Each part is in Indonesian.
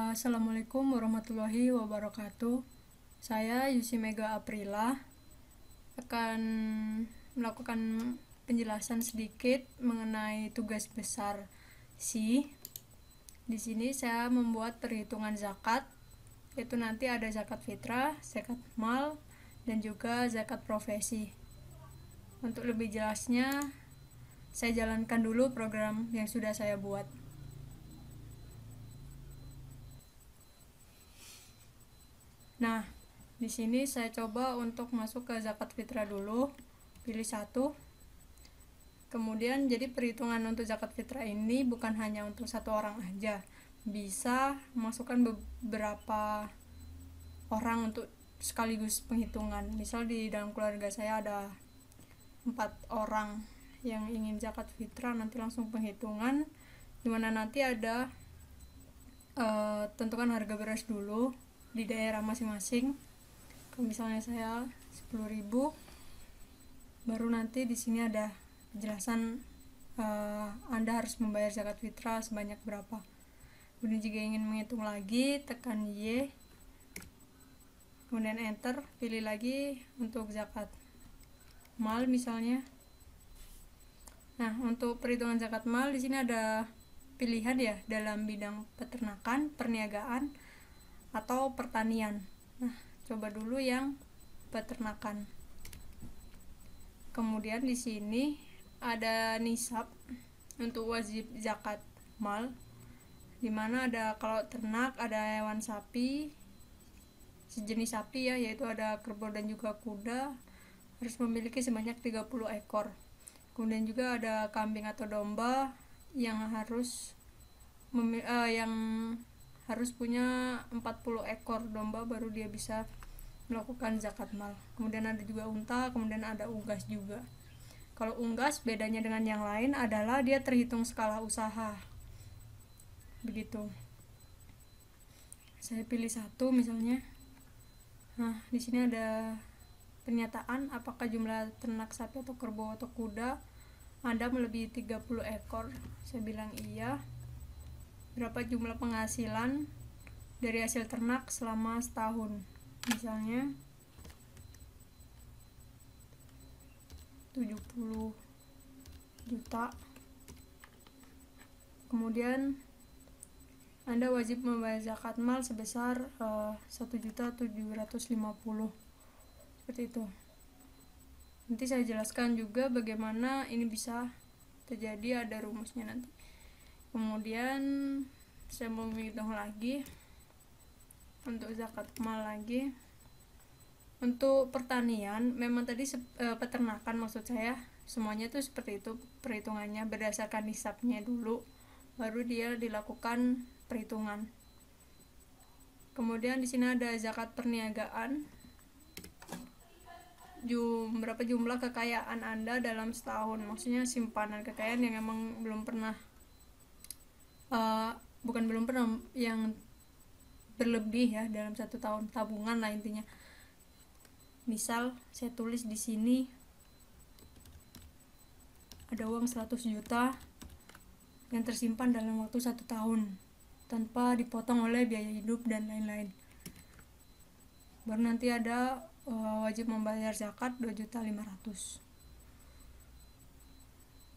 Assalamualaikum warahmatullahi wabarakatuh. Saya Yusi Mega Aprila akan melakukan penjelasan sedikit mengenai tugas besar SI. Di sini saya membuat perhitungan zakat, yaitu nanti ada zakat fitrah, zakat mal, dan juga zakat profesi. Untuk lebih jelasnya, saya jalankan dulu program yang sudah saya buat. Nah, di sini saya coba untuk masuk ke zakat fitrah dulu, pilih satu. Kemudian jadi perhitungan untuk zakat fitrah ini bukan hanya untuk satu orang aja, bisa masukkan beberapa orang untuk sekaligus penghitungan. Misal di dalam keluarga saya ada 4 orang yang ingin zakat fitrah, nanti langsung penghitungan, dimana nanti ada tentukan harga beras dulu di daerah masing-masing. Kalau misalnya saya 10.000, baru nanti di sini ada penjelasan Anda harus membayar zakat fitrah sebanyak berapa. Kemudian jika ingin menghitung lagi, tekan Y, kemudian enter, pilih lagi untuk zakat mal misalnya. Nah, untuk perhitungan zakat mal di sini ada pilihan ya, dalam bidang peternakan, perniagaan, atau pertanian. Nah, coba dulu yang peternakan. Kemudian di sini ada nisab untuk wajib zakat mal, dimana ada kalau ternak ada hewan sapi, sejenis sapi ya, yaitu ada kerbau dan juga kuda, harus memiliki sebanyak 30 ekor. Kemudian juga ada kambing atau domba yang harus punya 40 ekor domba, baru dia bisa melakukan zakat mal. Kemudian ada juga unta, kemudian ada unggas juga. Kalau unggas bedanya dengan yang lain adalah dia terhitung skala usaha. Begitu. Saya pilih satu misalnya. Nah, di sini ada pernyataan apakah jumlah ternak sapi atau kerbau atau kuda Anda melebihi 30 ekor. Saya bilang iya. Berapa jumlah penghasilan dari hasil ternak selama setahun, misalnya 70 juta. Kemudian Anda wajib membayar zakat mal sebesar 1.750.000, seperti itu. Nanti saya jelaskan juga bagaimana ini bisa terjadi, ada rumusnya nanti. Kemudian saya mau menghitung lagi untuk zakat mal lagi. Untuk pertanian memang tadi peternakan maksud saya, semuanya itu seperti itu perhitungannya, berdasarkan nisabnya dulu baru dia dilakukan perhitungan. Kemudian di sini ada zakat perniagaan, berapa jumlah kekayaan Anda dalam setahun, maksudnya simpanan kekayaan yang emang yang berlebih ya dalam satu tahun, tabungan lah intinya. Misal saya tulis di sini ada uang 100 juta yang tersimpan dalam waktu 1 tahun tanpa dipotong oleh biaya hidup dan lain-lain. Baru nanti ada wajib membayar zakat 2.500.000.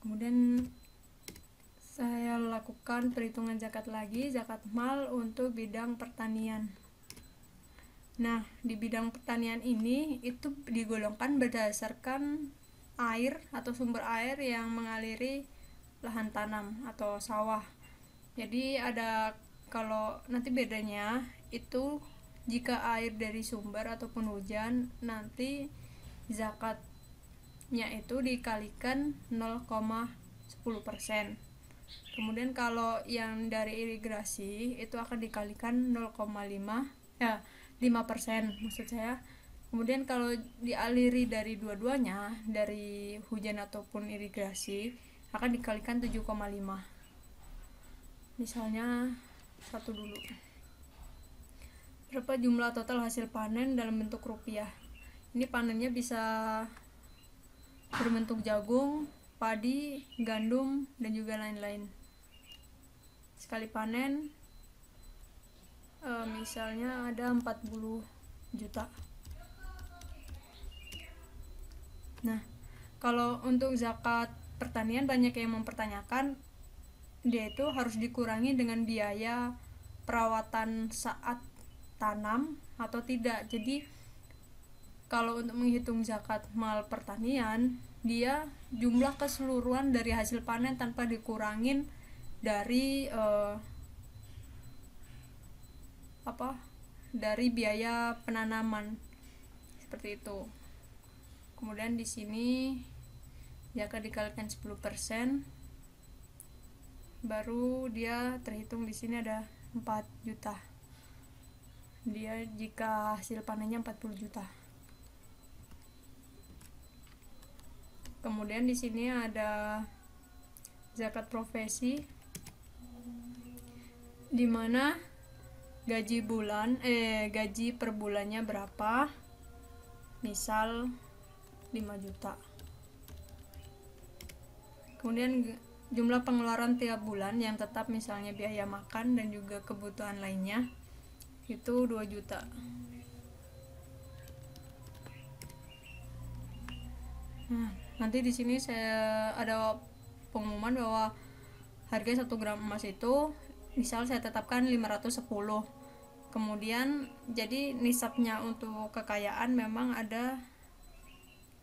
Kemudian saya lakukan perhitungan zakat lagi, zakat mal untuk bidang pertanian. Nah, di bidang pertanian ini itu digolongkan berdasarkan air atau sumber air yang mengaliri lahan tanam atau sawah. Jadi ada, kalau nanti bedanya itu jika air dari sumber ataupun hujan, nanti zakatnya itu dikalikan 0,10%. Kemudian kalau yang dari irigasi itu akan dikalikan 5% maksud saya. Kemudian kalau dialiri dari dua-duanya, dari hujan ataupun irigasi, akan dikalikan 7,5. Misalnya satu dulu. Berapa jumlah total hasil panen dalam bentuk rupiah? Ini panennya bisa berbentuk jagung, padi, gandum, dan juga lain-lain. Sekali panen misalnya ada 40 juta. Nah, kalau untuk zakat pertanian banyak yang mempertanyakan dia itu harus dikurangi dengan biaya perawatan saat tanam atau tidak. Jadi kalau untuk menghitung zakat mal pertanian, dia jumlah keseluruhan dari hasil panen tanpa dikurangin dari dari biaya penanaman, seperti itu. Kemudian di sini jika dikalikan 10%, baru dia terhitung. Di sini ada 4 juta. Dia jika hasil panennya 40 juta. Kemudian di sini ada zakat profesi, di mana gaji per bulannya berapa, misal 5 juta. Kemudian jumlah pengeluaran tiap bulan yang tetap, misalnya biaya makan dan juga kebutuhan lainnya, itu 2 juta. Nah, nanti di sini saya ada pengumuman bahwa harga 1 gram emas itu misal saya tetapkan 510. Kemudian jadi nisabnya untuk kekayaan memang ada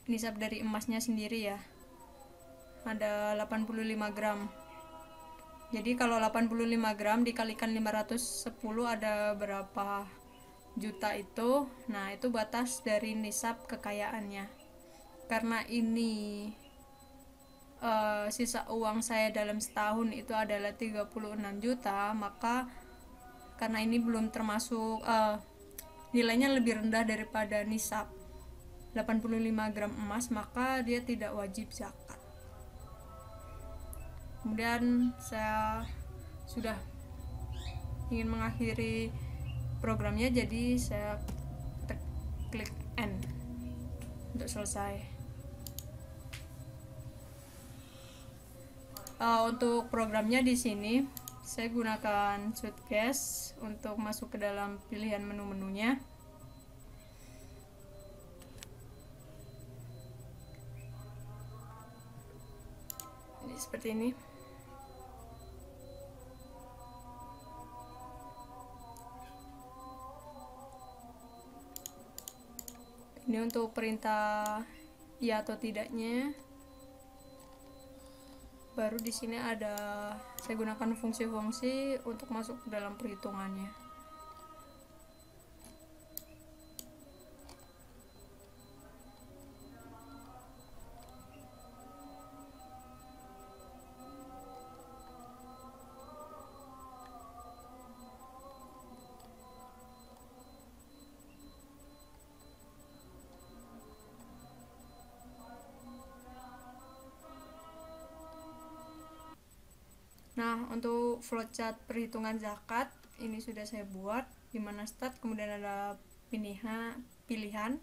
nisab dari emasnya sendiri ya. Ada 85 gram. Jadi kalau 85 gram dikalikan 510 ada berapa juta itu. Nah, itu batas dari nisab kekayaannya. Karena ini sisa uang saya dalam setahun itu adalah 36 juta, maka karena ini belum termasuk nilainya lebih rendah daripada nisab 85 gram emas, maka dia tidak wajib zakat. Kemudian saya sudah ingin mengakhiri programnya, jadi saya klik end untuk selesai. Untuk programnya di sini saya gunakan Suitcase untuk masuk ke dalam pilihan menu-menunya. Ini seperti ini. Ini untuk perintah ya atau tidaknya. Baru di sini ada saya gunakan fungsi-fungsi untuk masuk ke dalam perhitungannya. Nah, untuk flowchart perhitungan zakat ini sudah saya buat, di mana start, kemudian ada pilihan,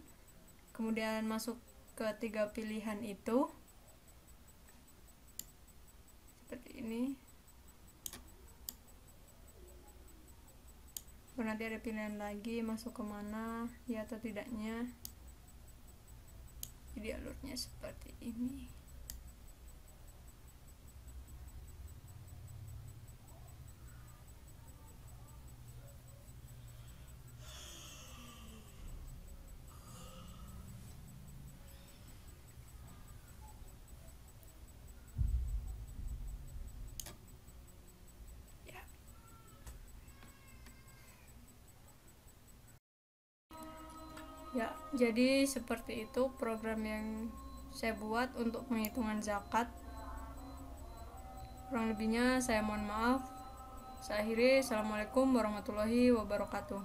kemudian masuk ke 3 pilihan itu seperti ini. Nanti ada pilihan lagi masuk ke mana, ya atau tidaknya. Jadi alurnya seperti ini. Ya, jadi seperti itu program yang saya buat untuk penghitungan zakat. Kurang lebihnya saya mohon maaf. Saya akhiri. Assalamualaikum warahmatullahi wabarakatuh.